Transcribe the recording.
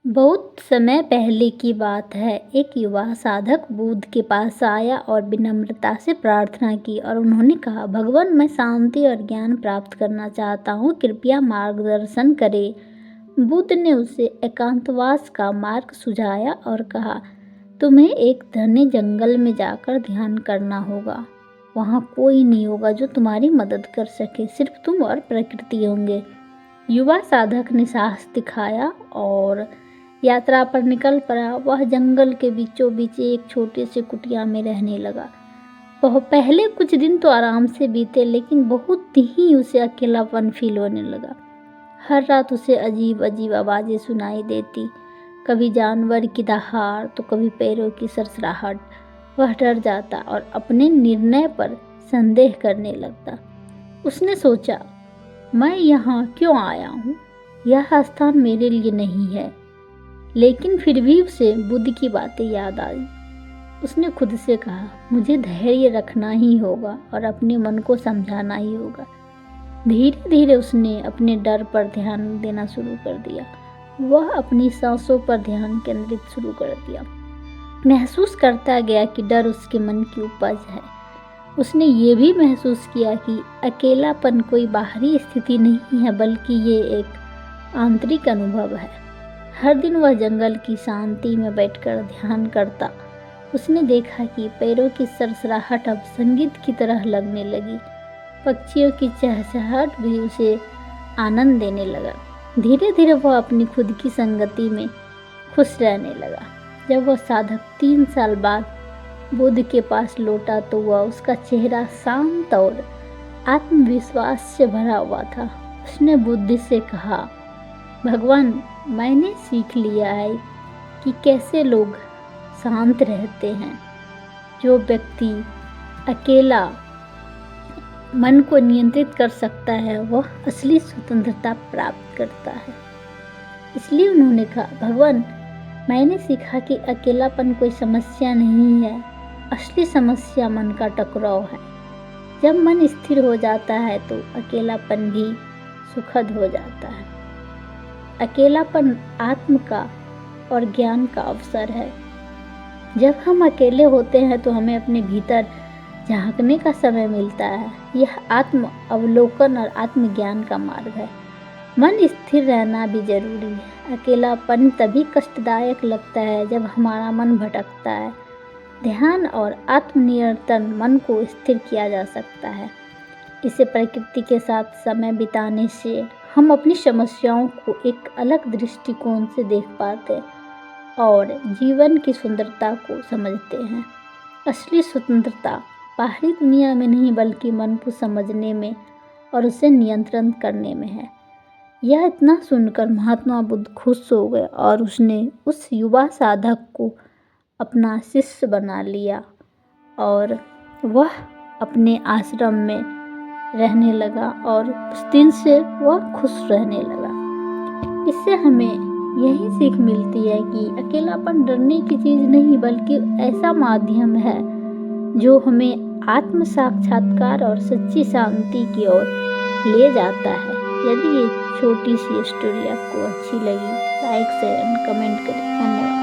बहुत समय पहले की बात है। एक युवा साधक बुद्ध के पास आया और विनम्रता से प्रार्थना की और उन्होंने कहा, भगवान, मैं शांति और ज्ञान प्राप्त करना चाहता हूँ, कृपया मार्गदर्शन करें। बुद्ध ने उसे एकांतवास का मार्ग सुझाया और कहा, तुम्हें एक घने जंगल में जाकर ध्यान करना होगा। वहाँ कोई नहीं होगा जो तुम्हारी मदद कर सके, सिर्फ तुम और प्रकृति होंगे। युवा साधक ने साहस दिखाया और यात्रा पर निकल पड़ा। वह जंगल के बीचों बीच एक छोटे से कुटिया में रहने लगा। वह पहले कुछ दिन तो आराम से बीते, लेकिन बहुत ही उसे अकेलापन फील होने लगा। हर रात उसे अजीब अजीब आवाज़ें सुनाई देती, कभी जानवर की दहाड़ तो कभी पैरों की सरसराहट। वह डर जाता और अपने निर्णय पर संदेह करने लगता। उसने सोचा, मैं यहाँ क्यों आया हूँ? यह स्थान मेरे लिए नहीं है। लेकिन फिर भी उसे बुद्ध की बातें याद आई। उसने खुद से कहा, मुझे धैर्य रखना ही होगा और अपने मन को समझाना ही होगा। धीरे धीरे उसने अपने डर पर ध्यान देना शुरू कर दिया। वह अपनी सांसों पर ध्यान केंद्रित शुरू कर दिया। महसूस करता गया कि डर उसके मन की उपज है। उसने ये भी महसूस किया कि अकेलापन कोई बाहरी स्थिति नहीं है, बल्कि ये एक आंतरिक अनुभव है। हर दिन वह जंगल की शांति में बैठकर ध्यान करता। उसने देखा कि पैरों की सरसराहट अब संगीत की तरह लगने लगी। पक्षियों की चहचहाहट भी उसे आनंद देने लगा। धीरे धीरे वह अपनी खुद की संगति में खुश रहने लगा। जब वह साधक 3 साल बाद बुद्ध के पास लौटा तो वह उसका चेहरा शांत और आत्मविश्वास से भरा हुआ था। उसने बुद्ध से कहा, भगवान, मैंने सीख लिया है कि कैसे लोग शांत रहते हैं। जो व्यक्ति अकेला मन को नियंत्रित कर सकता है, वह असली स्वतंत्रता प्राप्त करता है। इसलिए उन्होंने कहा, भगवान, मैंने सीखा कि अकेलापन कोई समस्या नहीं है। असली समस्या मन का टकराव है। जब मन स्थिर हो जाता है तो अकेलापन भी सुखद हो जाता है। अकेलापन आत्म का और ज्ञान का अवसर है। जब हम अकेले होते हैं तो हमें अपने भीतर झांकने का समय मिलता है। यह आत्म अवलोकन और आत्मज्ञान का मार्ग है। मन स्थिर रहना भी जरूरी है। अकेलापन तभी कष्टदायक लगता है जब हमारा मन भटकता है। ध्यान और आत्मनियंत्रण मन को स्थिर किया जा सकता है। इसे प्रकृति के साथ समय बिताने से हम अपनी समस्याओं को एक अलग दृष्टिकोण से देख पाते और जीवन की सुंदरता को समझते हैं। असली स्वतंत्रता बाहरी दुनिया में नहीं, बल्कि मन को समझने में और उसे नियंत्रण करने में है। यह इतना सुनकर महात्मा बुद्ध खुश हो गए और उसने उस युवा साधक को अपना शिष्य बना लिया और वह अपने आश्रम में रहने लगा और उस दिन से वह खुश रहने लगा। इससे हमें यही सीख मिलती है कि अकेलापन डरने की चीज़ नहीं, बल्कि ऐसा माध्यम है जो हमें आत्म साक्षात्कार और सच्ची शांति की ओर ले जाता है। यदि ये छोटी सी स्टोरी आपको अच्छी लगी, लाइक शेयर एंड कमेंट करें। धन्यवाद।